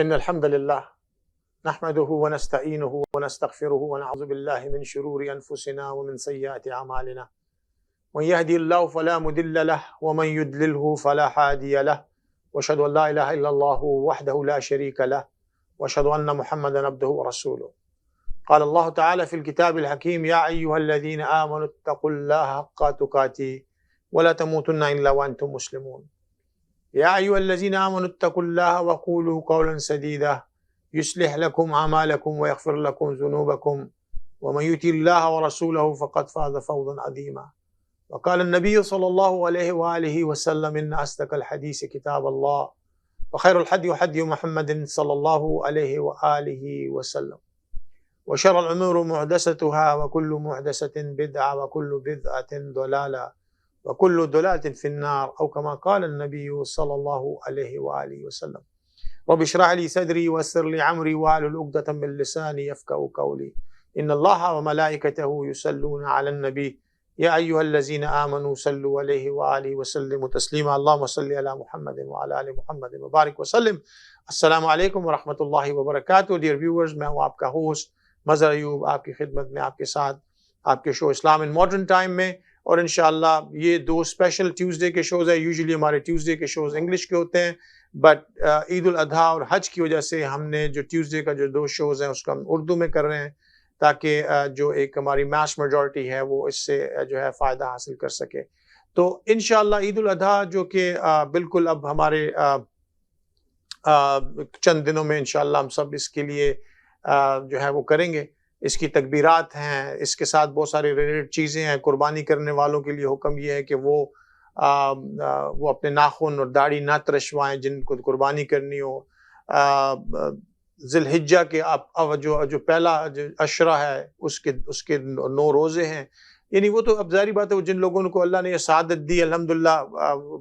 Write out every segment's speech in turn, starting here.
إن الحمد لله نحمده ونستعينه ونستغفره ونعوذ بالله من شرور أنفسنا ومن سيئات أعمالنا من يهدي الله فلا مضل له ومن يضلله فلا هادي له وأشهد أن لا إله إلا الله وحده لا شريك له وأشهد أن محمدا عبده ورسوله. قال الله تعالى في الكتاب الحكيم: يا أيها الذين آمنوا اتقوا الله حق تقاته ولا تموتن إلا وأنتم مسلمون. يا أيها الذين آمنوا اتقوا الله وقولوا قولا سديدا يصلح لكم أعمالكم ويغفر لكم ذنوبكم ومن يطع الله ورسوله فقد فاز فوزا عظيما. وقال النبي صلى الله عليه وآله وسلم: إن أصدق الحديث كتاب الله وخير الهدي هدي محمد صلى الله عليه وآله وسلم وشر الأمور محدثاتها وكل محدثة بدعة وكل بدعة ضلالة وكل ضلالة في النار، أو كما قال النبي صلى الله عليه وآله وسلم. رب اشرح لي صدري ويسر لي أمري واحلل عقدة من لساني يفقهوا قولي. إن الله وملائكته يصلون على النبي يا أيها الذين آمنوا صلوا عليه وآله وسلموا تسليما. اللهم صل على محمد وعلى آل محمد وبارک وسلم. السلام علیکم ورحمۃ اللہ وبرکاتہ. ڈیئر ویورز، میں ہوں آپ کا ہوسٹ مظہر ایوب، آپ کی خدمت میں، آپ کے ساتھ آپ کے شو اسلام ان ماڈرن ٹائم میں. اور انشاءاللہ یہ دو اسپیشل ٹیوزڈے کے شوز ہیں. یوزلی ہمارے ٹیوزڈے کے شوز انگلش کے ہوتے ہیں، بٹ عید الاضحیٰ اور حج کی وجہ سے ہم نے جو ٹیوزڈے کا جو دو شوز ہیں اس کو ہم اردو میں کر رہے ہیں، تاکہ جو ایک ہماری میس میجورٹی ہے وہ اس سے جو ہے فائدہ حاصل کر سکے. تو انشاءاللہ عید الاضحیٰ جو کہ بالکل اب ہمارے چند دنوں میں انشاءاللہ ہم سب اس کے لیے جو ہے وہ کریں گے. اس کی تکبیرات ہیں، اس کے ساتھ بہت سارے ریلیٹڈ چیزیں ہیں. قربانی کرنے والوں کے لیے حکم یہ ہے کہ وہ اپنے ناخن اور داڑھی نہ ترشوائیں جن کو قربانی کرنی ہو. ذی الحجہ کے جو پہلا جو عشرہ ہے اس کے 9 روزے ہیں. یعنی وہ تو اب ظاہری بات ہے، جن لوگوں کو اللہ نے یہ سعادت دی الحمدللہ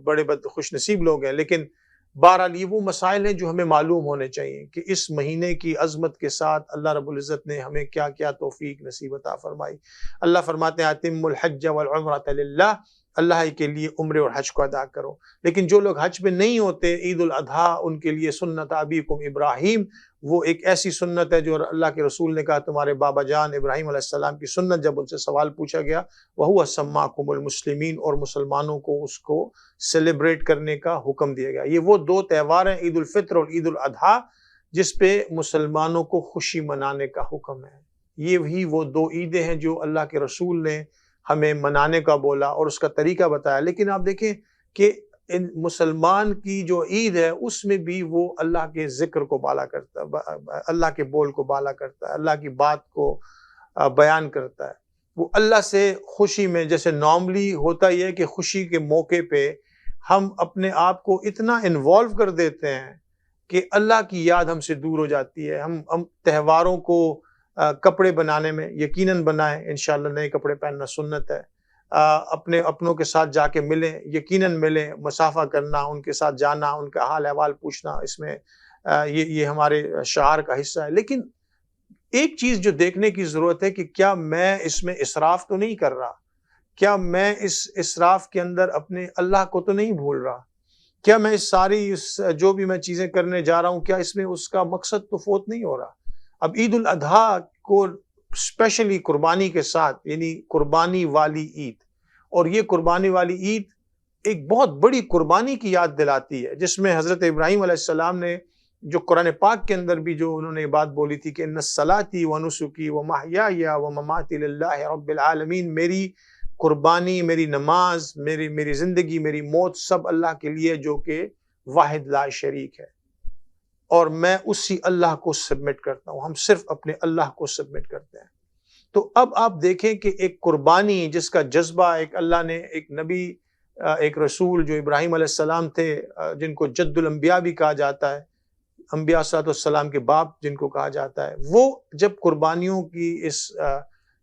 بڑے خوش نصیب لوگ ہیں. لیکن بہرحال یہ وہ مسائل ہیں جو ہمیں معلوم ہونے چاہیے کہ اس مہینے کی عظمت کے ساتھ اللہ رب العزت نے ہمیں کیا کیا توفیق نصیب عطا فرمائی. اللہ فرماتے ہیں: اتم الحج والعمرۃ للہ، اللہ کے لیے عمرے اور حج کو ادا کرو. لیکن جو لوگ حج میں نہیں ہوتے، عید الاضحیٰ ان کے لیے سنت ابیکم ابراہیم، وہ ایک ایسی سنت ہے جو اللہ کے رسول نے کہا تمہارے بابا جان ابراہیم علیہ السلام کی سنت. جب ان سے سوال پوچھا گیا وَهُوَ سَمَّاكُمُ الْمُسْلِمِينَ، اور مسلمانوں کو اس کو سیلیبریٹ کرنے کا حکم دیا گیا. یہ وہ 2 تہوار ہیں، عید الفطر اور عید الاضحیٰ، جس پہ مسلمانوں کو خوشی منانے کا حکم ہے. یہ بھی وہ 2 عیدیں ہیں جو اللہ کے رسول نے ہمیں منانے کا بولا اور اس کا طریقہ بتایا. لیکن آپ دیکھیں کہ ان مسلمان کی جو عید ہے اس میں بھی وہ اللہ کے ذکر کو بالا کرتا ہے، اللہ کے بول کو بالا کرتا ہے، اللہ کی بات کو بیان کرتا ہے. وہ اللہ سے خوشی میں، جیسے نارملی ہوتا یہ ہے کہ خوشی کے موقع پہ ہم اپنے آپ کو اتنا انوالو کر دیتے ہیں کہ اللہ کی یاد ہم سے دور ہو جاتی ہے. ہم تہواروں کو کپڑے بنانے میں یقیناً بنائیں، انشاءاللہ نئے کپڑے پہننا سنت ہے. اپنے اپنوں کے ساتھ جا کے ملیں، یقیناً ملیں، مصافحہ کرنا، ان کے ساتھ جانا، ان کا حال احوال پوچھنا، اس میں یہ ہمارے شعار کا حصہ ہے. لیکن ایک چیز جو دیکھنے کی ضرورت ہے کہ کیا میں اس میں اسراف تو نہیں کر رہا؟ کیا میں اس اسراف کے اندر اپنے اللہ کو تو نہیں بھول رہا؟ کیا میں جو بھی میں چیزیں کرنے جا رہا ہوں، کیا اس میں اس کا مقصد تو فوت نہیں ہو رہا؟ اب عید الاضحیٰ کو اسپیشلی قربانی کے ساتھ، یعنی قربانی والی عید، اور یہ قربانی والی عید ایک بہت بڑی قربانی کی یاد دلاتی ہے، جس میں حضرت ابراہیم علیہ السلام نے جو قرآن پاک کے اندر بھی جو انہوں نے یہ بات بولی تھی کہ ان صلاتی و نسکی و محیای و مماتی للہ رب العالمین، میری قربانی، میری نماز، میری زندگی، میری موت سب اللہ کے لیے جو کہ واحد لا شریک ہے، اور میں اسی اللہ کو سبمٹ کرتا ہوں. ہم صرف اپنے اللہ کو سبمٹ کرتے ہیں. تو اب آپ دیکھیں کہ ایک قربانی جس کا جذبہ ایک اللہ نے، ایک نبی، ایک رسول جو ابراہیم علیہ السلام تھے، جن کو جد الانبیاء بھی کہا جاتا ہے، انبیاء صلی اللہ علیہ وسلم کے باپ جن کو کہا جاتا ہے، وہ جب قربانیوں کی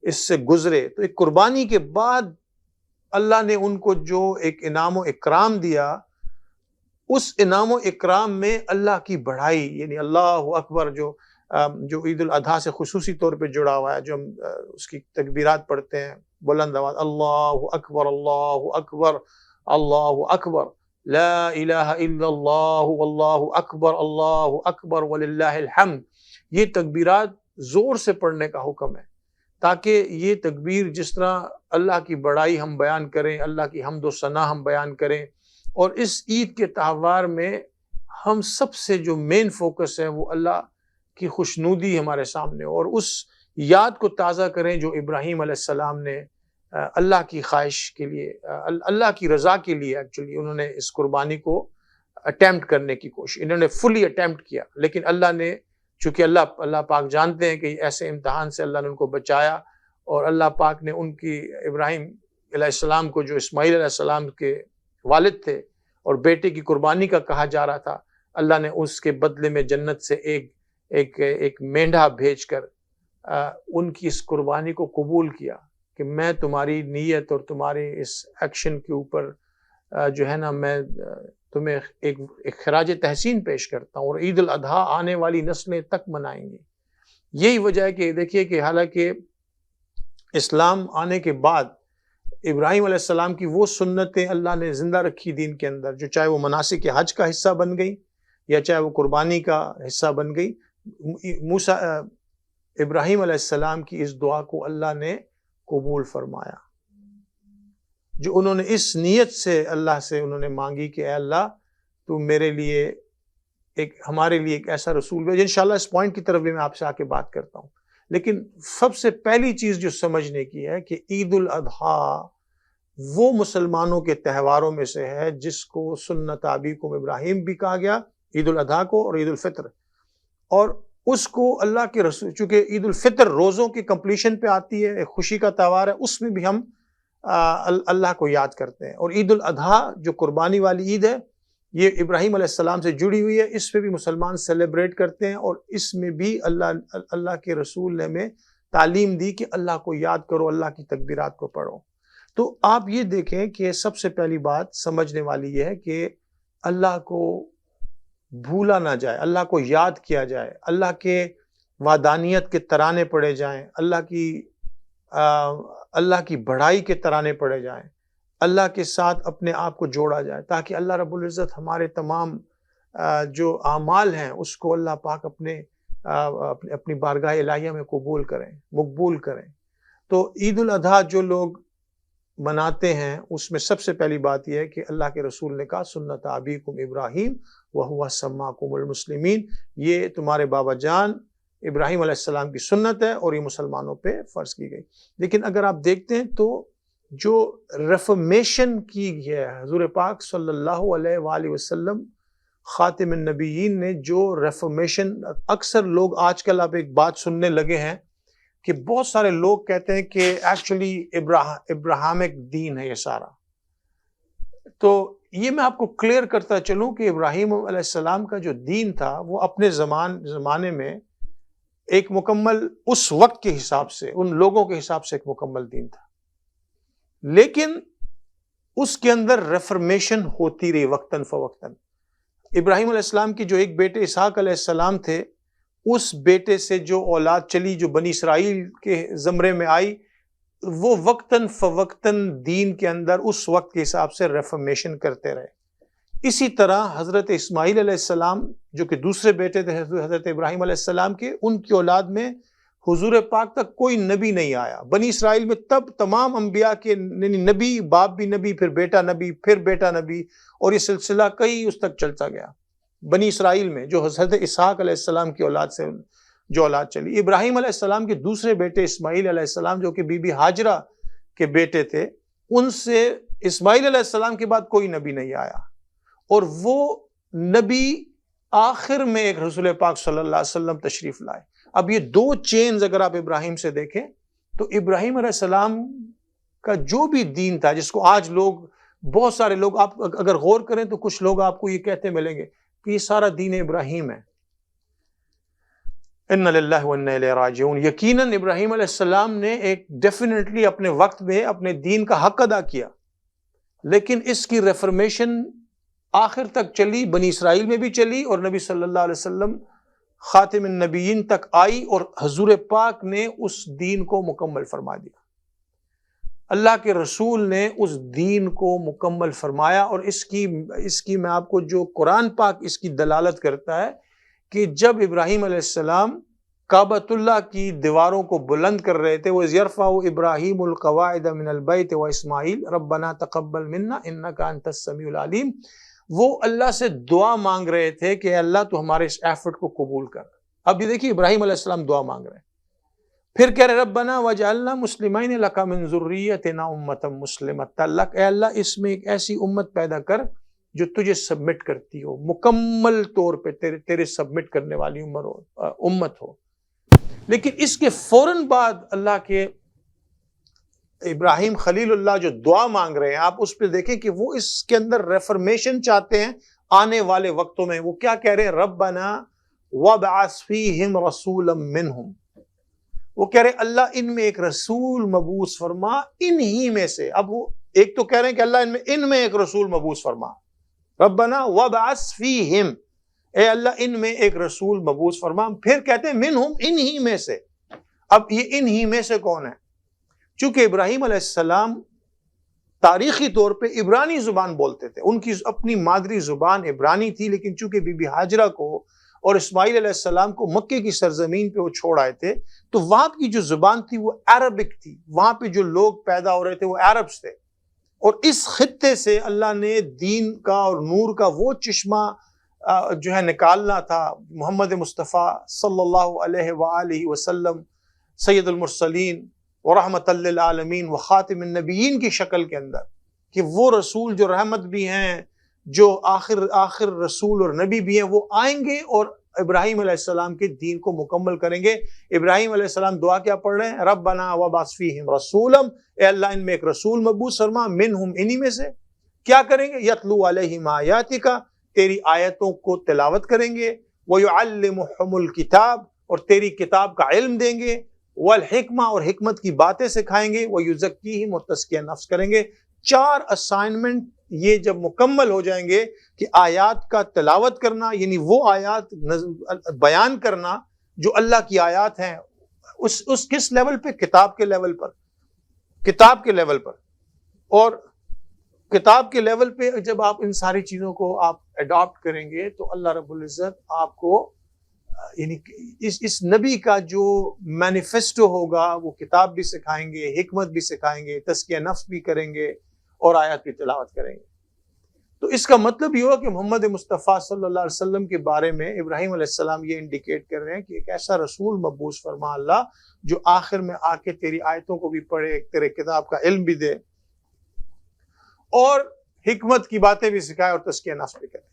اس سے گزرے تو ایک قربانی کے بعد اللہ نے ان کو جو ایک انعام و اکرام دیا، اس انعام و اکرام میں اللہ کی بڑائی، یعنی اللہ اکبر جو عید الاضحیٰ سے خصوصی طور پہ جڑا ہوا ہے، جو ہم اس کی تکبیرات پڑھتے ہیں بلند آواز، اللہ اکبر اللہ اکبر اللہ اکبر. لا الہ الا اللہ واللہ اکبر وللہ الحمد، یہ تکبیرات زور سے پڑھنے کا حکم ہے، تاکہ یہ تکبیر جس طرح اللہ کی بڑائی ہم بیان کریں، اللہ کی حمد و ثنا ہم بیان کریں، اور اس عید کے تہوار میں ہم سب سے جو مین فوکس ہے وہ اللہ کی خوشنودی ہمارے سامنے، اور اس یاد کو تازہ کریں جو ابراہیم علیہ السلام نے اللہ کی خواہش کے لیے، اللہ کی رضا کے لیے ایکچولی انہوں نے اس قربانی کو اٹیمپٹ کرنے کی کوشش، انہوں نے فلی اٹیمپٹ کیا، لیکن اللہ نے، چونکہ اللہ پاک جانتے ہیں کہ ایسے امتحان سے اللہ نے ان کو بچایا، اور اللہ پاک نے ان کی ابراہیم علیہ السلام کو، جو اسماعیل علیہ السلام کے والد تھے اور بیٹے کی قربانی کا کہا جا رہا تھا، اللہ نے اس کے بدلے میں جنت سے ایک مینڈھا بھیج کر ان کی اس قربانی کو قبول کیا کہ میں تمہاری نیت اور تمہارے اس ایکشن کے اوپر جو ہے نا میں تمہیں ایک خراج تحسین پیش کرتا ہوں، اور عید الاضحیٰ آنے والی نسلیں تک منائیں گی۔ یہی وجہ ہے کہ دیکھیے کہ حالانکہ اسلام آنے کے بعد ابراہیم علیہ السلام کی وہ سنتیں اللہ نے زندہ رکھی دین کے اندر، جو چاہے وہ مناسک حج کا حصہ بن گئی یا چاہے وہ قربانی کا حصہ بن گئی۔ ابراہیم علیہ السلام کی اس دعا کو اللہ نے قبول فرمایا، جو انہوں نے اس نیت سے اللہ سے انہوں نے مانگی کہ اے اللہ تو میرے لیے ہمارے لیے ایک ایسا رسول بھیج۔ انشاءاللہ اس پوائنٹ کی طرف بھی میں آپ سے آ کے بات کرتا ہوں، لیکن سب سے پہلی چیز جو سمجھنے کی ہے کہ عید الاضحیٰ وہ مسلمانوں کے تہواروں میں سے ہے جس کو سنت ابیکم ابراہیم بھی کہا گیا، عید الاضحیٰ کو اور عید الفطر، اور اس کو اللہ کے رسول، چونکہ عید الفطر روزوں کی کمپلیشن پہ آتی ہے، ایک خوشی کا تہوار ہے، اس میں بھی ہم اللہ کو یاد کرتے ہیں، اور عید الاضحیٰ جو قربانی والی عید ہے یہ ابراہیم علیہ السلام سے جڑی ہوئی ہے، اس پہ بھی مسلمان سیلیبریٹ کرتے ہیں، اور اس میں بھی اللہ کے رسول نے ہمیں تعلیم دی کہ اللہ کو یاد کرو، اللہ کی تکبیرات کو پڑھو۔ تو آپ یہ دیکھیں کہ سب سے پہلی بات سمجھنے والی یہ ہے کہ اللہ کو بھولا نہ جائے، اللہ کو یاد کیا جائے، اللہ کے وحدانیت کے ترانے پڑھے جائیں، اللہ کی بڑائی کے ترانے پڑھے جائیں، اللہ کے ساتھ اپنے آپ کو جوڑا جائے، تاکہ اللہ رب العزت ہمارے تمام جو اعمال ہیں اس کو اللہ پاک اپنی بارگاہ الہیہ میں قبول کریں، مقبول کریں۔ تو عید الاضحیٰ جو لوگ مناتے ہیں اس میں سب سے پہلی بات یہ ہے کہ اللہ کے رسول نے کہا سنت ابیکم ابراہیم وہو سماکم المسلمین، یہ تمہارے بابا جان ابراہیم علیہ السلام کی سنت ہے اور یہ مسلمانوں پہ فرض کی گئی۔ لیکن اگر آپ دیکھتے ہیں تو جو ریفرمیشن کی ہے حضور پاک صلی اللہ علیہ وآلہ وسلم خاتم النبیین نے، جو ریفرمیشن، اکثر لوگ آج کل آپ ایک بات سننے لگے ہیں کہ بہت سارے لوگ کہتے ہیں کہ ایکچولی ابراہمک دین ہے یہ سارا۔ تو یہ میں آپ کو کلیئر کرتا چلوں کہ ابراہیم علیہ السلام کا جو دین تھا وہ اپنے زمانے میں ایک مکمل، اس وقت کے حساب سے، ان لوگوں کے حساب سے ایک مکمل دین تھا، لیکن اس کے اندر ریفرمیشن ہوتی رہی وقتاً فوقتاً۔ ابراہیم علیہ السلام کی جو ایک بیٹے اسحاق علیہ السلام تھے، اس بیٹے سے جو اولاد چلی جو بنی اسرائیل کے زمرے میں آئی، وہ وقتاً فوقتاً دین کے اندر اس وقت کے حساب سے ریفرمیشن کرتے رہے۔ اسی طرح حضرت اسماعیل علیہ السلام جو کہ دوسرے بیٹے تھے حضرت ابراہیم علیہ السلام کے، ان کی اولاد میں حضور پاک تک کوئی نبی نہیں آیا۔ بنی اسرائیل میں تب تمام انبیاء کے نبی، باپ بھی نبی، پھر بیٹا نبی، پھر بیٹا نبی، اور یہ سلسلہ کئی اس تک چلتا گیا بنی اسرائیل میں، جو حضرت اسحاق علیہ السلام کی اولاد سے جو اولاد چلی۔ ابراہیم علیہ السلام کے دوسرے بیٹے اسماعیل علیہ السلام جو کہ بی بی ہاجرہ کے بیٹے تھے، ان سے اسماعیل علیہ السلام کے بعد کوئی نبی نہیں آیا، اور وہ نبی آخر میں ایک رسول پاک صلی اللہ علیہ وسلم تشریف لائے۔ اب یہ دو چینز اگر آپ ابراہیم سے دیکھیں تو ابراہیم علیہ السلام کا جو بھی دین تھا، جس کو آج لوگ، بہت سارے لوگ، آپ اگر غور کریں تو کچھ لوگ آپ کو یہ کہتے ملیں گے کہ یہ سارا دین ابراہیم ہے۔ اِنَّ لِلَّهِ وَإِنَّا إِلَيْهِ راجعون۔ یقیناً ابراہیم علیہ السلام نے ایک ڈیفینیٹلی اپنے وقت میں اپنے دین کا حق ادا کیا، لیکن اس کی ریفرمیشن آخر تک چلی، بنی اسرائیل میں بھی چلی، اور نبی صلی اللہ علیہ وسلم خاتم النبیین تک آئی، اور حضور پاک نے اس دین کو مکمل فرما دیا۔ اللہ کے رسول نے اس دین کو مکمل فرمایا، اور اس کی میں آپ کو جو قرآن پاک اس کی دلالت کرتا ہے کہ جب ابراہیم علیہ السلام کعبۃ اللہ کی دیواروں کو بلند کر رہے تھے، وَإِذْ يَرْفَعُ إِبْرَاهِيمُ الْقَوَاعِدَ مِنَ الْبَيْتِ وَإِسْمَاعِيلُ رَبَّنَا تَقَبَّلْ مِنَّا إِنَّكَ أَنْتَ السَّمِيعُ الْعَلِيمُ، وہ اللہ سے دعا مانگ رہے تھے کہ اے اللہ تو ہمارے اس ایفرٹ کو قبول کر۔ اب یہ دیکھیے ابراہیم علیہ السلام دعا مانگ رہے ہیں، پھر کہہ رہے ربنا وجعلنا مسلمین لک من ذریتنا امۃ مسلمۃ لک، اے اللہ اس میں ایک ایسی امت پیدا کر جو تجھے سبمٹ کرتی ہو، مکمل طور پہ تیرے سبمٹ کرنے والی امت ہو۔ لیکن اس کے فوراً بعد اللہ کے ابراہیم خلیل اللہ جو دعا مانگ رہے ہیں، آپ اس پہ دیکھیں کہ وہ اس کے اندر ریفرمیشن چاہتے ہیں آنے والے وقتوں میں۔ وہ کیا کہہ رہے ہیں؟ ربنا وابعث فیہم رسولا منہم، وہ کہہ رہے ہیں اللہ ان میں ایک رسول مبعوث فرما ان ہی میں سے۔ اب وہ ایک تو کہہ رہے ہیں کہ اللہ ان میں ایک رسول مبعوث فرما، ربنا وابعث فیہم، اے اللہ ان میں ایک رسول مبعوث فرما، پھر کہتے ہیں منہم، ان ہی میں سے۔ اب یہ ان ہی میں سے کون ہے؟ چونکہ ابراہیم علیہ السلام تاریخی طور پہ عبرانی زبان بولتے تھے، ان کی اپنی مادری زبان عبرانی تھی، لیکن چونکہ بی بی ہاجرہ کو اور اسماعیل علیہ السلام کو مکے کی سرزمین پہ وہ چھوڑ آئے تھے، تو وہاں کی جو زبان تھی وہ عربک تھی، وہاں پہ جو لوگ پیدا ہو رہے تھے وہ عربس تھے، اور اس خطے سے اللہ نے دین کا اور نور کا وہ چشمہ جو ہے نکالنا تھا، محمد مصطفیٰ صلی اللہ علیہ وآلہ وسلم سید المرسلین ورحمت للعالمین وخاتم النبیین کی شکل کے اندر، کہ وہ رسول جو رحمت بھی ہیں، جو آخر رسول اور نبی بھی ہیں، وہ آئیں گے اور ابراہیم علیہ السلام کے دین کو مکمل کریں گے۔ ابراہیم علیہ السلام دعا کیا پڑھ رہے ہیں؟ ربنا وابعث فیہم رسولا، اے اللہ ان میں ایک رسول مبعوث فرما، منہم انہی میں سے، کیا کریں گے؟ یتلو علیہم آیاتک، تیری آیتوں کو تلاوت کریں گے، ویعلمہم الکتاب، اور تیری کتاب کا علم دیں گے، والحکمہ، اور حکمت کی باتیں سکھائیں گے، ویزکیہم، اور تزکیہ نفس کریں گے۔ 4 اسائنمنٹ یہ جب مکمل ہو جائیں گے کہ آیات کا تلاوت کرنا، یعنی وہ آیات بیان کرنا جو اللہ کی آیات ہیں، اس کس لیول پہ؟ کتاب کے لیول پر، کتاب کے لیول پر۔ اور کتاب کے لیول پہ جب آپ ان ساری چیزوں کو آپ اڈاپٹ کریں گے تو اللہ رب العزت آپ کو یعنی اس نبی کا جو مینیفیسٹو ہوگا وہ کتاب بھی سکھائیں گے، حکمت بھی سکھائیں گے، تزکیہ نفس بھی کریں گے، اور آیات کی تلاوت کریں گے۔ تو اس کا مطلب یہ ہوا کہ محمد مصطفیٰ صلی اللہ علیہ وسلم کے بارے میں ابراہیم علیہ السلام یہ انڈیکیٹ کر رہے ہیں کہ ایک ایسا رسول مبعوث فرما اللہ جو آخر میں آ کے تیری آیتوں کو بھی پڑھے، تیرے کتاب کا علم بھی دے، اور حکمت کی باتیں بھی سکھائے، اور تزکیہ نفس بھی کرے۔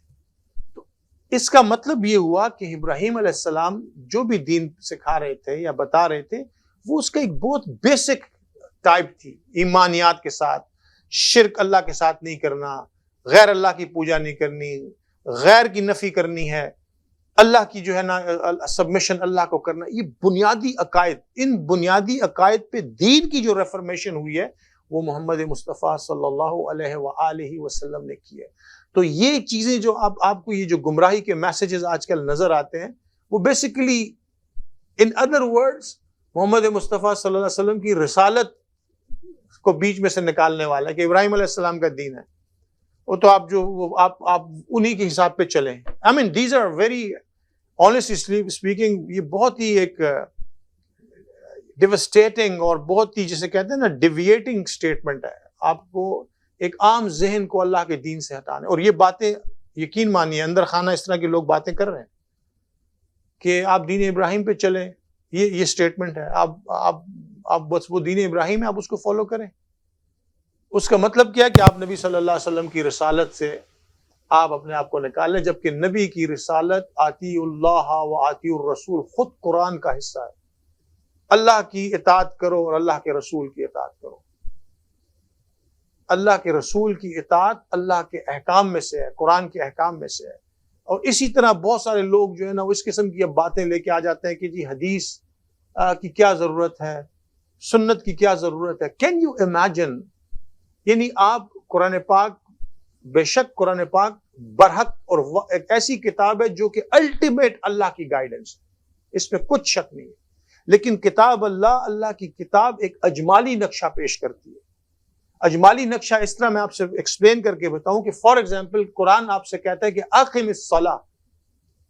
تو اس کا مطلب یہ ہوا کہ ابراہیم علیہ السلام جو بھی دین سکھا رہے تھے یا بتا رہے تھے، وہ اس کا ایک بہت بیسک ٹائپ تھی، ایمانیات کے ساتھ، شرک اللہ کے ساتھ نہیں کرنا، غیر اللہ کی پوجا نہیں کرنی، غیر کی نفی کرنی ہے، اللہ کی جو ہے نا سبمیشن اللہ کو کرنا۔ یہ بنیادی عقائد، ان بنیادی عقائد پہ دین کی جو ریفرمیشن ہوئی ہے وہ محمد مصطفیٰ صلی اللہ علیہ وآلہ وسلم نے کی ہے۔ تو یہ چیزیں جو آپ کو یہ جو گمراہی کے میسیجز آج کل نظر آتے ہیں، وہ بیسیکلی ان ادر ورڈز محمد مصطفیٰ صلی اللہ علیہ وسلم کی رسالت کو بیچ میں سے نکالنے والا ہے، کہ ابراہیم علیہ السلام کا دین ہے، وہ تو آپ انہی کے حساب پہ چلیں۔ I mean these are very honestly speaking، یہ بہت ہی ایک ڈیوسٹیٹنگ اور بہت ہی جسے کہتے ہیں نا ڈیویٹنگ اسٹیٹمنٹ ہے، آپ کو ایک عام ذہن کو اللہ کے دین سے ہٹانے۔ اور یہ باتیں یقین مانیے اندر خانہ اس طرح کے لوگ باتیں کر رہے ہیں کہ آپ دین ابراہیم پہ چلیں، یہ اسٹیٹمنٹ ہے، آپ بس وہ دین ابراہیم ہے آپ اس کو فالو کریں۔ اس کا مطلب کیا ہے کہ آپ نبی صلی اللہ علیہ وسلم کی رسالت سے آپ اپنے آپ کو نکال لیں، جبکہ نبی کی رسالت آتی اللہ و آتی الرسول خود قرآن کا حصہ ہے۔ اللہ کی اطاعت کرو اور اللہ کے رسول کی اطاعت کرو۔ اللہ کے رسول کی اطاعت اللہ کے احکام میں سے ہے، قرآن کے احکام میں سے ہے۔ اور اسی طرح بہت سارے لوگ جو ہے نا وہ اس قسم کی اب باتیں لے کے آ جاتے ہیں کہ جی حدیث کی کیا ضرورت ہے، سنت کی کیا ضرورت ہے۔ کین یو امیجن، یعنی آپ قرآن پاک، بے شک قرآن پاک برحق اور ایک ایسی کتاب ہے جو کہ الٹیمیٹ اللہ کی گائیڈنس ہے، اس میں کچھ شک نہیں ہے، لیکن کتاب اللہ کی کتاب ایک اجمالی نقشہ پیش کرتی ہے، اجمالی نقشہ اس طرح میں آپ سے ایکسپلین کر کے بتاؤں کہ فار ایگزامپل قرآن آپ سے کہتا ہے کہ اقم الصلاۃ،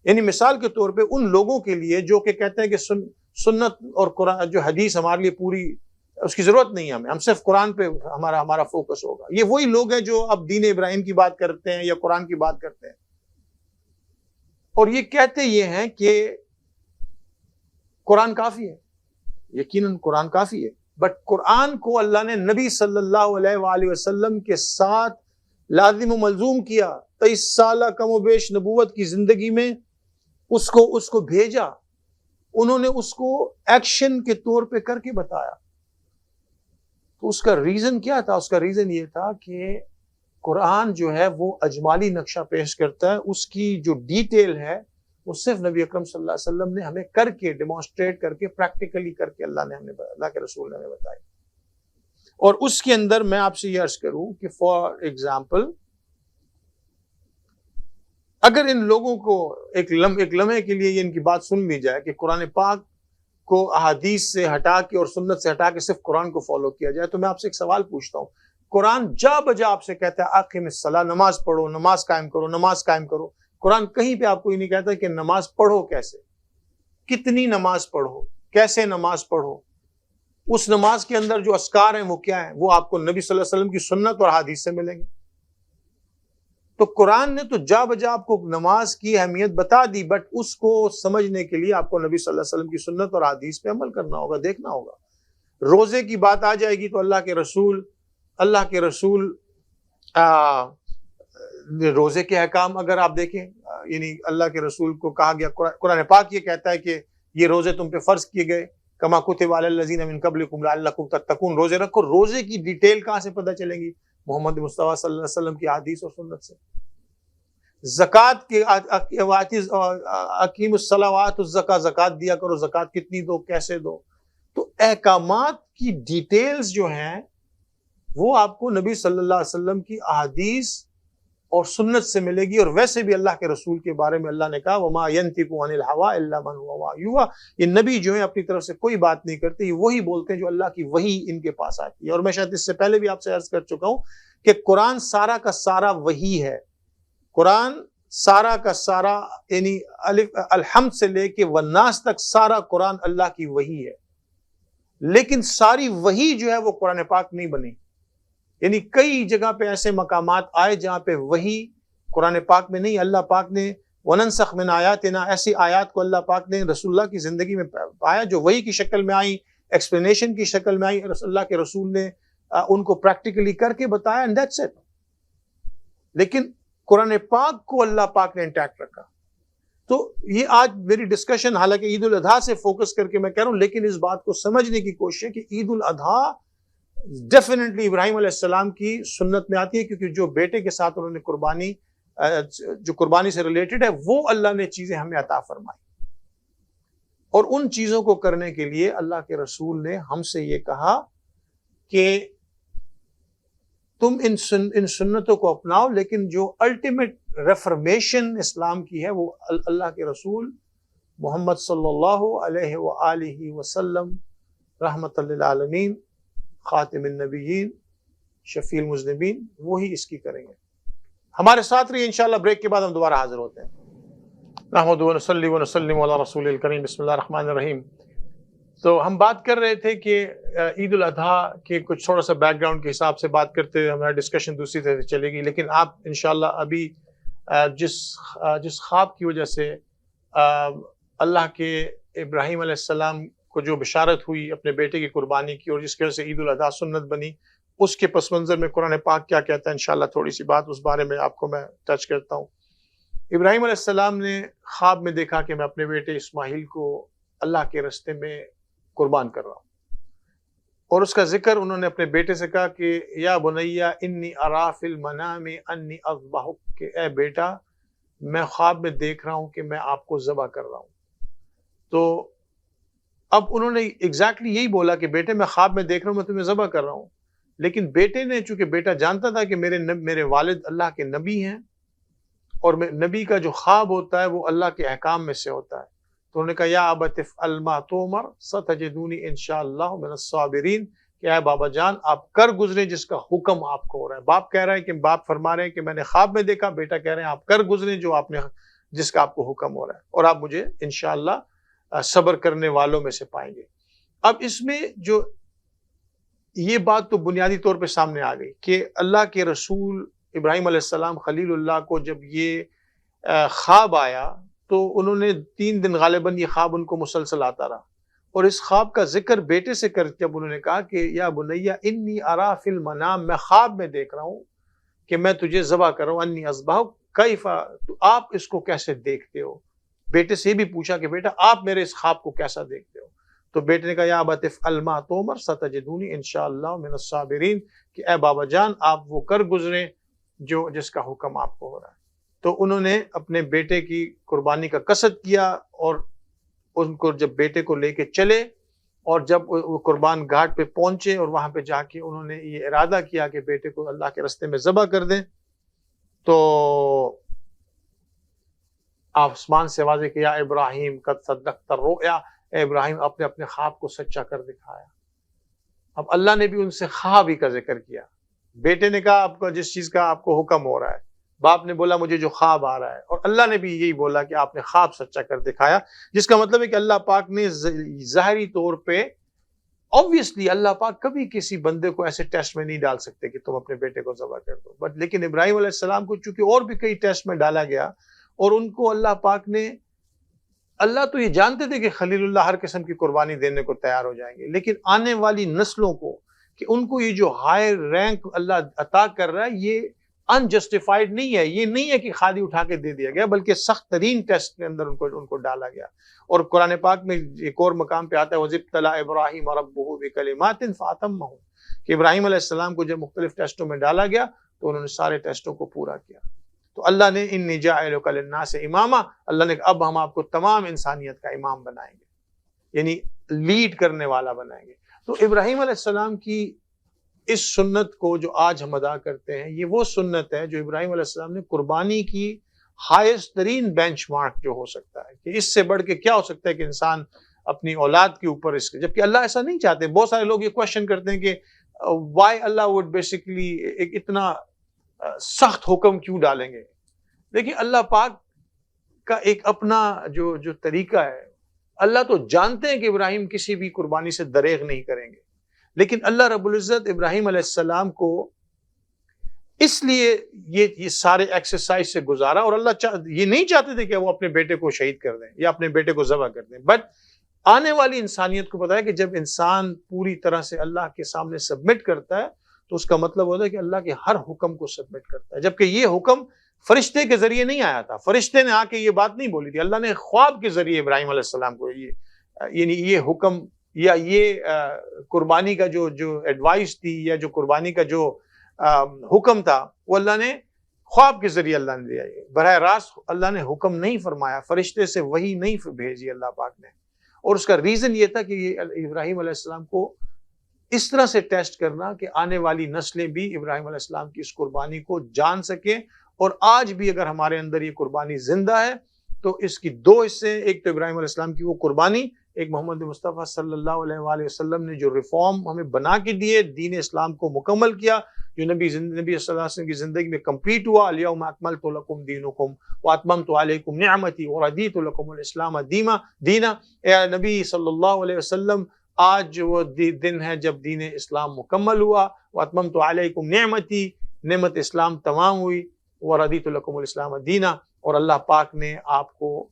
یعنی مثال کے طور پہ ان لوگوں کے لیے جو کہ کہتے ہیں کہ سنت اور قرآن جو حدیث ہمارے لیے پوری اس کی ضرورت نہیں ہے، ہم صرف قرآن پہ ہمارا فوکس ہوگا. یہ وہی لوگ ہیں جو اب دین ابراہیم کی بات کرتے ہیں یا قرآن کی بات کرتے ہیں، اور یہ کہتے یہ ہیں کہ قرآن کافی ہے. یقیناً قرآن کافی ہے، بٹ قرآن کو اللہ نے نبی صلی اللہ علیہ وآلہ وسلم کے ساتھ لازم و ملزوم کیا. 23 سالہ کم و بیش نبوت کی زندگی میں اس کو بھیجا، انہوں نے اس کو ایکشن کے طور پہ کر کے بتایا. تو اس کا ریزن کیا تھا؟ اس کا ریزن یہ تھا کہ قرآن جو ہے وہ اجمالی نقشہ پیش کرتا ہے، اس کی جو ڈیٹیل ہے وہ صرف نبی اکرم صلی اللہ علیہ وسلم نے ہمیں کر کے ڈیمانسٹریٹ کر کے پریکٹیکلی کر کے اللہ کے رسول نے ہمیں بتائی. اور اس کے اندر میں آپ سے یہ عرض کروں کہ فار ایگزامپل اگر ان لوگوں کو ایک لمحے کے لیے یہ ان کی بات سن لی جائے کہ قرآن پاک کو احادیث سے ہٹا کے اور سنت سے ہٹا کے صرف قرآن کو فالو کیا جائے، تو میں آپ سے ایک سوال پوچھتا ہوں. قرآن جا بجا آپ سے کہتا ہے اقیم الصلاۃ، نماز پڑھو، نماز قائم کرو، نماز قائم کرو. قرآن کہیں پہ آپ کو یہ نہیں کہتا کہ نماز پڑھو کیسے، کتنی نماز پڑھو، کیسے نماز پڑھو. اس نماز کے اندر جو اذکار ہیں وہ کیا ہیں؟ وہ آپ کو نبی صلی اللہ علیہ وسلم کی سنت اور حدیث سے ملیں گے. تو قرآن نے تو جا بجا آپ کو نماز کی اہمیت بتا دی، بٹ اس کو سمجھنے کے لیے آپ کو نبی صلی اللہ علیہ وسلم کی سنت اور حدیث پہ عمل کرنا ہوگا، دیکھنا ہوگا. روزے کی بات آ جائے گی تو اللہ کے رسول روزے کے احکام اگر آپ دیکھیں، یعنی اللہ کے رسول کو کہا گیا، قرآن پاک یہ کہتا ہے کہ یہ روزے تم پہ فرض کیے گئے، کما کتب علی الذین من قبلکم لعلکم تتقون. روزے رکھو. روزے کی ڈیٹیل کہاں سے پتہ چلیں گی؟ محمد مصطفیٰ صلی اللہ علیہ وسلم کی حدیث اور سنت سے. زکوٰۃ کے اقیم الصلاۃ الزکاۃ، زکوٰۃ دیا کرو، زکوٰۃ کتنی دو، کیسے دو. تو احکامات کی ڈیٹیلز جو ہیں وہ آپ کو نبی صلی اللہ علیہ وسلم کی احادیث اور سنت سے ملے گی. اور ویسے بھی اللہ کے رسول کے بارے میں اللہ نے کہا وما ينطق عن الهوى الا من هو وحی یوحی. یہ نبی جو ہے اپنی طرف سے کوئی بات نہیں کرتے، یہ وہی بولتے ہیں جو اللہ کی وحی ان کے پاس آتی ہے. اور میں شاید اس سے پہلے بھی آپ سے عرض کر چکا ہوں کہ قرآن سارا کا سارا وحی ہے. قرآن سارا کا سارا یعنی الحمد سے لے کے والناس تک سارا قرآن اللہ کی وحی ہے. لیکن ساری وحی جو ہے وہ قرآن پاک نہیں بنی. یعنی کئی جگہ پہ ایسے مقامات آئے جہاں پہ وحی قرآن پاک میں نہیں. اللہ پاک نے وَنَنْسَخْ مِنْ آیَاتِنَا، ایسی آیات کو اللہ پاک نے رسول اللہ کی زندگی میں پایا جو وحی کی شکل میں آئی، ایکسپلینیشن کی شکل میں آئی. اللہ کے رسول نے ان کو پریکٹیکلی کر کے بتایا، and that's it. لیکن قرآن پاک کو اللہ پاک نے انٹیکٹ رکھا. تو یہ آج میری ڈسکشن حالانکہ عید الاضحیٰ سے فوکس کر کے میں کہہ رہا ہوں، لیکن اس بات کو سمجھنے کی کوشش ہے کہ عید الاضحیٰ ڈیفینیٹلی ابراہیم علیہ السلام کی سنت میں آتی ہے، کیونکہ جو بیٹے کے ساتھ انہوں نے قربانی جو قربانی سے ریلیٹڈ ہے وہ اللہ نے چیزیں ہمیں عطا فرمائی. اور ان چیزوں کو کرنے کے لیے اللہ کے رسول نے ہم سے یہ کہا کہ تم ان سنتوں کو اپناؤ، لیکن جو الٹیمیٹ ریفرمیشن اسلام کی ہے وہ اللہ کے رسول محمد صلی اللہ علیہ وآلہ وسلم رحمت للعالمین، خاتم النبیین، شفیع المذنبین، وہی اس کی کریں گے. ہمارے ساتھ رہیے، انشاءاللہ بریک کے بعد ہم دوبارہ حاضر ہوتے ہیں. نحمدہ ونصلی ونسلم علی رسول الکریم. بسم اللہ الرحمن الرحیم. تو ہم بات کر رہے تھے کہ عید الاضحیٰ کے کچھ تھوڑا سا بیک گراؤنڈ کے حساب سے بات کرتے ہوئے ہمارا ڈسکشن دوسری طرح سے چلے گی، لیکن آپ انشاءاللہ ابھی جس خواب کی وجہ سے اللہ کے ابراہیم علیہ السلام کو جو بشارت ہوئی اپنے بیٹے کی قربانی کی اور جس کی وجہ سے عید الاضحیٰ سنت بنی، اس کے پس منظر میں قرآن پاک کیا کہتا ہے، انشاءاللہ تھوڑی سی بات اس بارے میں آپ کو میں ٹچ کرتا ہوں. ابراہیم علیہ السلام نے خواب میں دیکھا کہ میں اپنے بیٹے اسماعیل کو اللہ کے راستے میں قربان کر رہا ہوں، اور اس کا ذکر انہوں نے اپنے بیٹے سے کہا کہ یا بنیا انی ارا فی المنام انی اذبحک، کہ اے بیٹا میں خواب میں دیکھ رہا ہوں کہ میں آپ کو ذبح کر رہا ہوں. تو اب انہوں نے ایگزیکٹلی یہی بولا کہ بیٹے میں خواب میں دیکھ رہا ہوں میں تمہیں ذبح کر رہا ہوں، لیکن بیٹے نے چونکہ بیٹا جانتا تھا کہ میرے والد اللہ کے نبی ہیں اور نبی کا جو خواب ہوتا ہے وہ اللہ کے احکام میں سے ہوتا ہے، تو انہوں نے کہا یا ابت افعل ما تؤمر ستجدونی انشاءاللہ من الصابرین، کہ اے بابا جان آپ کر گزرے جس کا حکم آپ کو ہو رہا ہے. باپ کہہ رہا ہے کہ باپ فرما رہے ہیں کہ میں نے خواب میں دیکھا، بیٹا کہہ رہے ہیں آپ کر گزرے جو آپ نے جس کا آپ کو حکم ہو رہا ہے، اور آپ مجھے انشاءاللہ صبر کرنے والوں میں سے پائیں گے. اب اس میں جو یہ بات تو بنیادی طور پہ سامنے آ گئی کہ اللہ کے رسول ابراہیم علیہ السلام خلیل اللہ کو جب یہ خواب آیا تو انہوں نے 3 دن غالباً یہ خواب ان کو مسلسل آتا رہا، اور اس خواب کا ذکر بیٹے سے کر جب انہوں نے کہا کہ یا بنیا انی ارا فی المنام، میں خواب میں دیکھ رہا ہوں کہ میں تجھے ذبح کر رہا ہوں، انی اذبحک کیف، تو آپ اس کو کیسے دیکھتے ہو؟ بیٹے سے بھی پوچھا کہ بیٹا آپ میرے اس خواب کو کیسا دیکھتے ہو؟ تو بیٹے نے کہا یا ابت افعل ما تؤمر ستجدونی انشاءاللہ من الصابرین، کہ اے بابا جان آپ وہ کر گزریں جو جس کا حکم آپ کو ہو رہا ہے. تو انہوں نے اپنے بیٹے کی قربانی کا قصد کیا، اور ان کو جب بیٹے کو لے کے چلے اور جب وہ قربان گھاٹ پہ پہنچے اور وہاں پہ جا کے انہوں نے یہ ارادہ کیا کہ بیٹے کو اللہ کے راستے میں ذبح کر دیں، تو آسمان سے واضح کیا ابراہیم قد صدقت الرؤیا، اے ابراہیم آپ نے اپنے خواب کو سچا کر دکھایا. اب اللہ نے بھی ان سے خواب ہی کا ذکر کیا. بیٹے نے کہا آپ کو جس چیز کا آپ کو حکم ہو رہا ہے، باپ نے بولا مجھے جو خواب آ رہا ہے، اور اللہ نے بھی یہی بولا کہ آپ نے خواب سچا کر دکھایا، جس کا مطلب ہے کہ اللہ پاک نے ظاہری طور پہ obviously اللہ پاک کبھی کسی بندے کو ایسے ٹیسٹ میں نہیں ڈال سکتے کہ تم اپنے بیٹے کو ذبح کر دو، بٹ لیکن ابراہیم علیہ السلام کو چونکہ اور بھی کئی ٹیسٹ میں ڈالا گیا، اور ان کو اللہ پاک نے، اللہ تو یہ جانتے تھے کہ خلیل اللہ ہر قسم کی قربانی دینے کو تیار ہو جائیں گے، لیکن آنے والی نسلوں کو کہ ان کو یہ جو ہائی رینک اللہ عطا کر رہا ہے یہ انجسٹیفائڈ نہیں ہے، یہ نہیں ہے کہ خالی اٹھا کے دے دیا گیا، بلکہ سخت ترین ٹیسٹ کے اندر ان کو ڈالا گیا. اور قرآن پاک میں ایک اور مقام پہ آتا ہے وَإِذِ ابْتَلَىٰ إِبْرَاهِيمَ رَبُّهُ بِكَلِمَاتٍ فَأَتَمَّهُنَّ، کہ ابراہیم علیہ السلام کو جب مختلف ٹیسٹوں میں ڈالا گیا تو انہوں نے سارے ٹیسٹوں کو پورا کیا. تو اللہ نے انی جاعلک للناس اماما، اللہ نے کہا اب ہم آپ کو تمام انسانیت کا امام بنائیں گے، یعنی لیڈ کرنے والا بنائیں گے. تو ابراہیم علیہ السلام کی اس سنت کو جو آج ہم ادا کرتے ہیں، یہ وہ سنت ہے جو ابراہیم علیہ السلام نے قربانی کی ہائیسٹ ترین بینچ مارک جو ہو سکتا ہے، کہ اس سے بڑھ کے کیا ہو سکتا ہے کہ انسان اپنی اولاد کے اوپر اس کے، جبکہ اللہ ایسا نہیں چاہتے. بہت سارے لوگ یہ کوشچن کرتے ہیں کہ وائی اللہ وڈ بیسیکلی ایک اتنا سخت حکم کیوں ڈالیں گے. دیکھیں اللہ پاک کا ایک اپنا جو طریقہ ہے، اللہ تو جانتے ہیں کہ ابراہیم کسی بھی قربانی سے دریغ نہیں کریں گے، لیکن اللہ رب العزت ابراہیم علیہ السلام کو اس لیے یہ سارے ایکسرسائز سے گزارا، اور اللہ یہ نہیں چاہتے تھے کہ وہ اپنے بیٹے کو شہید کر دیں یا اپنے بیٹے کو ذبح کر دیں، بٹ آنے والی انسانیت کو پتا ہے کہ جب انسان پوری طرح سے اللہ کے سامنے سبمٹ کرتا ہے تو اس کا مطلب ہوتا ہے کہ اللہ کے ہر حکم کو سبمٹ کرتا ہے. جبکہ یہ حکم فرشتے کے ذریعے نہیں آیا تھا، فرشتے نے آ کے یہ بات نہیں بولی تھی، اللہ نے خواب کے ذریعے ابراہیم علیہ السلام کو یعنی یہ حکم یا یہ قربانی کا جو ایڈوائس تھی یا جو قربانی کا جو حکم تھا وہ اللہ نے خواب کے ذریعے اللہ نے دیا. براہ راست اللہ نے حکم نہیں فرمایا، فرشتے سے وحی نہیں بھیجی اللہ پاک نے. اور اس کا ریزن یہ تھا کہ یہ ابراہیم علیہ السلام کو اس طرح سے ٹیسٹ کرنا کہ آنے والی نسلیں بھی ابراہیم علیہ السلام کی اس قربانی کو جان سکیں. اور آج بھی اگر ہمارے اندر یہ قربانی زندہ ہے تو اس کی 2 حصے، ایک تو ابراہیم علیہ السلام کی وہ قربانی، ایک محمد مصطفیٰ صلی اللہ علیہ وآلہ وسلم نے جو ریفارم ہمیں بنا کے دیے، دین اسلام کو مکمل کیا، جو نبی صلی اللہ علیہ وسلم کی زندگی میں کمپلیٹ ہوا. الیوم اکملت لکم دینکم واتممت علیکم نعمتی ورضیت لکم الاسلام دینا. اے نبی صلی اللہ علیہ وسلم آج وہ دن ہے جب دین اسلام مکمل ہوا، واتممت علیکم نعمتی، نعمت اسلام تمام ہوئی، ورضیت لکم الاسلام دینا، اور اللہ پاک نے آپ کو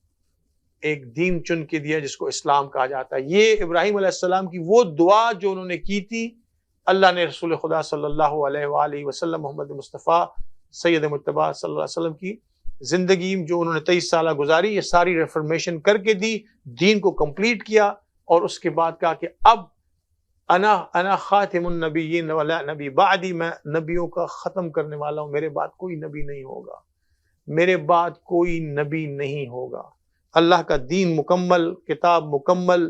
ایک دین چن کے دیا جس کو اسلام کہا جاتا ہے. یہ ابراہیم علیہ السلام کی وہ دعا جو انہوں نے کی تھی، اللہ نے رسول خدا صلی اللہ علیہ وآلہ وسلم محمد مصطفیٰ سید مجتبیٰ صلی اللہ علیہ وسلم کی زندگی جو انہوں نے 23 سالہ گزاری، یہ ساری ریفرمیشن کر کے دی، دین کو کمپلیٹ کیا، اور اس کے بعد کہا کہ اب انا خاتم النبیین ولا نبی بعدی، میں نبیوں کا ختم کرنے والا ہوں، میرے بعد کوئی نبی نہیں ہوگا، میرے بعد کوئی نبی نہیں ہوگا. اللہ کا دین مکمل، کتاب مکمل،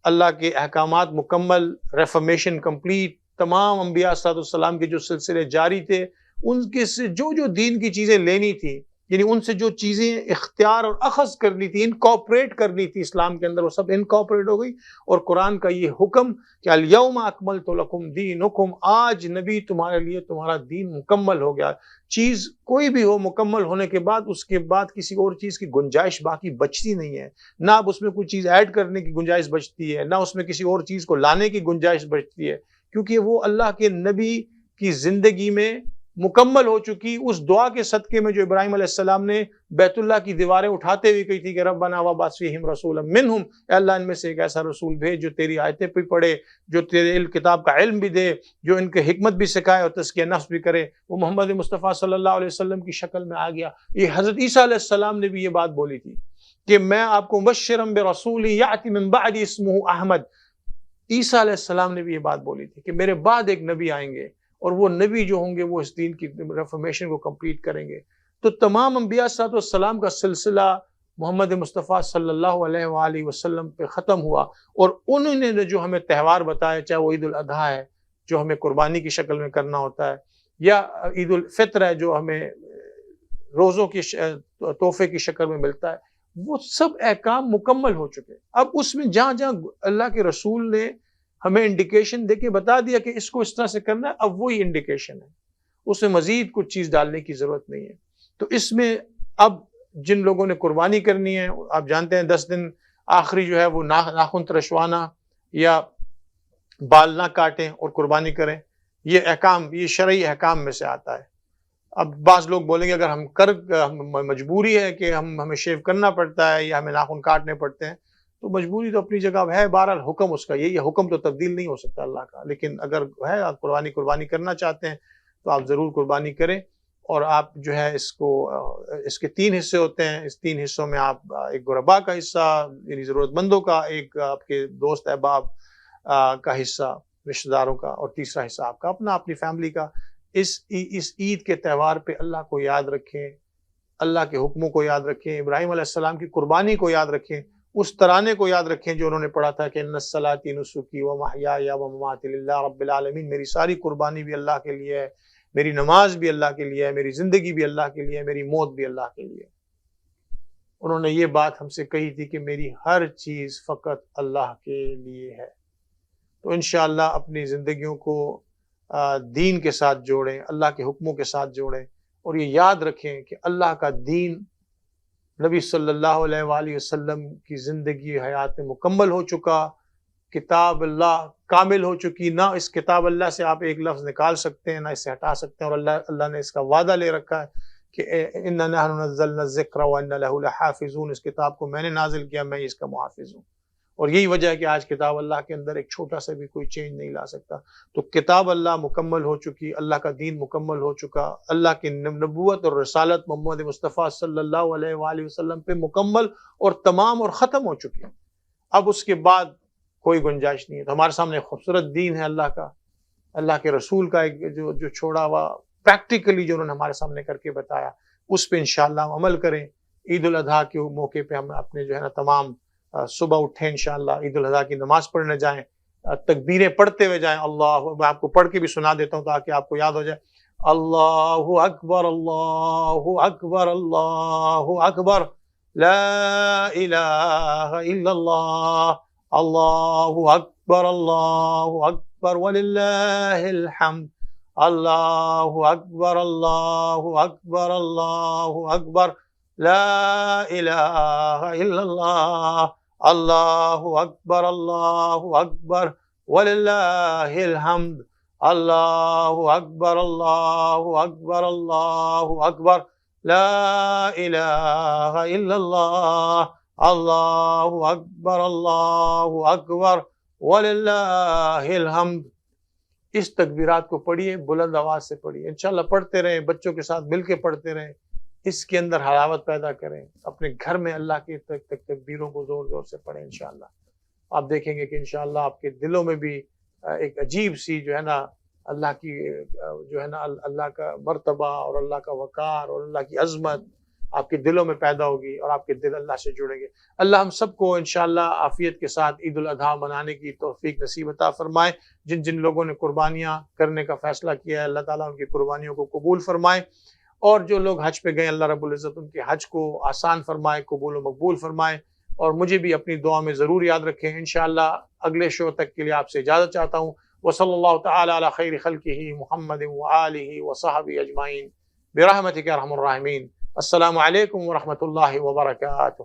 اللہ کے احکامات مکمل، ریفرمیشن کمپلیٹ، تمام انبیاء صلی اللہ علیہ وسلم کے جو سلسلے جاری تھے ان کے سے جو دین کی چیزیں لینی تھی یعنی ان سے جو چیزیں اختیار اور اخذ کرنی تھی، انکارپوریٹ کرنی تھی اسلام کے اندر، وہ سب انکارپوریٹ ہو گئی. اور قرآن کا یہ حکم کہ الیوم اکملت لکم دینکم، آج نبی تمہارے لیے تمہارا دین مکمل ہو گیا. چیز کوئی بھی ہو، مکمل ہونے کے بعد اس کے بعد کسی اور چیز کی گنجائش باقی بچتی نہیں ہے. نہ اب اس میں کوئی چیز ایڈ کرنے کی گنجائش بچتی ہے، نہ اس میں کسی اور چیز کو لانے کی گنجائش بچتی ہے، کیونکہ وہ اللہ کے نبی کی زندگی میں مکمل ہو چکی. اس دعا کے صدقے میں جو ابراہیم علیہ السلام نے بیت اللہ کی دیواریں اٹھاتے ہوئے کہی تھی کہ ربنا وابعث فیہم رسولا منہم، اے اللہ ان میں سے ایک ایسا رسول بھیج جو تیری آیتیں بھی پڑھے، جو تیرے کتاب کا علم بھی دے، جو ان کے حکمت بھی سکھائے اور تزکیہ نفس بھی کرے. وہ محمد مصطفیٰ صلی اللہ علیہ وسلم کی شکل میں آ گیا. یہ حضرت عیسیٰ علیہ السلام نے بھی یہ بات بولی تھی کہ میں آپ کو مبشرا برسول یأتی من بعد اسمہ احمد. عیسیٰ علیہ السلام نے بھی یہ بات بولی تھی کہ میرے بعد ایک نبی آئیں گے اور وہ نبی جو ہوں گے وہ اس دین کی ریفارمیشن کو کمپلیٹ کریں گے. تو تمام انبیاء صلی اللہ علیہ وسلم کا سلسلہ محمد مصطفیٰ صلی اللہ علیہ وآلہ وسلم پہ ختم ہوا. اور انہوں نے جو ہمیں تہوار بتایا، چاہے وہ عید الاضحیٰ ہے جو ہمیں قربانی کی شکل میں کرنا ہوتا ہے، یا عید الفطر ہے جو ہمیں روزوں کی تحفے کی شکل میں ملتا ہے، وہ سب احکام مکمل ہو چکے. اب اس میں جہاں جہاں اللہ کے رسول نے ہمیں انڈیکیشن دے کے بتا دیا کہ اس کو اس طرح سے کرنا ہے، اب وہی انڈیکیشن ہے، اس میں مزید کچھ چیز ڈالنے کی ضرورت نہیں ہے. تو اس میں اب جن لوگوں نے قربانی کرنی ہے، آپ جانتے ہیں 10 دن آخری جو ہے وہ ناخن ترشوانا یا بال نہ کاٹیں اور قربانی کریں. یہ احکام، یہ شرعی احکام میں سے آتا ہے. اب بعض لوگ بولیں گے اگر ہم مجبوری ہے کہ ہمیں شیو کرنا پڑتا ہے یا ہمیں ناخن کاٹنے پڑتے ہیں، تو مجبوری تو اپنی جگہ ہے، بہرحال حکم اس کا یہی ہے. حکم تو تبدیل نہیں ہو سکتا اللہ کا، لیکن اگر ہے آپ قربانی کرنا چاہتے ہیں تو آپ ضرور قربانی کریں. اور آپ جو ہے اس کے 3 حصے ہوتے ہیں. اس 3 حصوں میں آپ ایک غربا کا حصہ یعنی ضرورت مندوں کا، ایک آپ کے دوست احباب کا حصہ رشتہ داروں کا، اور تیسرا حصہ آپ کا اپنا، اپنی فیملی کا. اس عید کے تہوار پہ اللہ کو یاد رکھیں، اللہ کے حکموں کو یاد رکھیں، ابراہیم علیہ السلام کی قربانی کو یاد رکھیں، اس ترانے کو یاد رکھیں جو انہوں نے پڑھا تھا کہ ان الصلاۃ نسکی ومحیای ومماتی للہ رب العالمین. میری ساری قربانی بھی اللہ کے لیے ہے، میری نماز بھی اللہ کے لیے ہے، میری زندگی بھی اللہ کے لیے ہے، میری موت بھی اللہ کے لیے. انہوں نے یہ بات ہم سے کہی تھی کہ میری ہر چیز فقط اللہ کے لیے ہے. تو انشاءاللہ اپنی زندگیوں کو دین کے ساتھ جوڑیں، اللہ کے حکموں کے ساتھ جوڑیں، اور یہ یاد رکھیں کہ اللہ کا دین نبی صلی اللہ علیہ وآلہ وسلم کی زندگی حیات میں مکمل ہو چکا. کتاب اللہ کامل ہو چکی. نہ اس کتاب اللہ سے آپ ایک لفظ نکال سکتے ہیں، نہ اسے ہٹا سکتے ہیں. اور اللہ نے اس کا وعدہ لے رکھا ہے کہ اِنَّا نَحْنُ نَزَّلْنَا الذِّكْرَ وَإِنَّا لَهُ لَحَافِظُونَ. اس کتاب کو میں نے نازل کیا، میں اس کا محافظ ہوں. اور یہی وجہ ہے کہ آج کتاب اللہ کے اندر ایک چھوٹا سا بھی کوئی چینج نہیں لا سکتا. تو کتاب اللہ مکمل ہو چکی، اللہ کا دین مکمل ہو چکا، اللہ کی نبوت اور رسالت محمد مصطفیٰ صلی اللہ علیہ وآلہ وسلم پہ مکمل اور تمام اور ختم ہو چکی. اب اس کے بعد کوئی گنجائش نہیں ہے. تو ہمارے سامنے خوبصورت دین ہے اللہ کا، اللہ کے رسول کا ایک جو چھوڑا ہوا پریکٹیکلی جو انہوں نے ہمارے سامنے کر کے بتایا، اس پہ انشاءاللہ ہم عمل کریں. عید الاضحیٰ کے موقع پہ ہم اپنے جو ہے نا تمام صبح اٹھیں، انشاءاللہ عید الاضحیٰ کی نماز پڑھنے جائیں، تکبیریں پڑھتے ہوئے جائیں. اللہ، میں آپ کو پڑھ کے بھی سنا دیتا ہوں تاکہ آپ کو یاد ہو جائے. اللہ اکبر، اللہ اکبر، اللہ اکبر، لا الہ الا اللہ، اللہ اکبر، اللہ اکبر وللہ الحمد، اللہ اکبر، اللہ اکبر، اللہ اکبر، لا الہ الا اللہ، اللہ اکبر، اللہ اکبر وللہ الحمد، اللہ اکبر، اللہ اکبر، اللہ اکبر، لا الہ الا اللہ، اللہ اکبر، اللہ اکبر وللہ الحمد. اس تکبیرات کو پڑھیے، بلند آواز سے پڑھیے. انشاءاللہ پڑھتے رہیں، بچوں کے ساتھ مل کے پڑھتے رہیں. اس کے اندر حلاوت پیدا کریں. اپنے گھر میں اللہ کی تکبیروں کو زور زور سے پڑھیں. انشاءاللہ آپ دیکھیں گے کہ انشاءاللہ آپ کے دلوں میں بھی ایک عجیب سی جو ہے نا اللہ کی جو ہے نا اللہ کا مرتبہ اور اللہ کا وقار اور اللہ کی عظمت آپ کے دلوں میں پیدا ہوگی، اور آپ کے دل اللہ سے جڑیں گے. اللہ ہم سب کو انشاءاللہ عافیت کے ساتھ عید الاضحیٰ منانے کی توفیق نصیب عطا فرمائے. جن لوگوں نے قربانیاں کرنے کا فیصلہ کیا ہے، اللہ تعالیٰ ان کی قربانیوں کو قبول فرمائے. اور جو لوگ حج پہ گئے اللہ رب العزت ان کے حج کو آسان فرمائے، قبول و مقبول فرمائے، اور مجھے بھی اپنی دعا میں ضرور یاد رکھیں۔ انشاءاللہ اگلے شو تک کے لیے آپ سے اجازت چاہتا ہوں۔ وصلی اللہ تعالی علی خیر خلقہ محمد وآلہ وصحبہ اجمعین برحمتک یا ارحم الراحمین۔ السلام علیکم ورحمۃ اللہ وبرکاتہ۔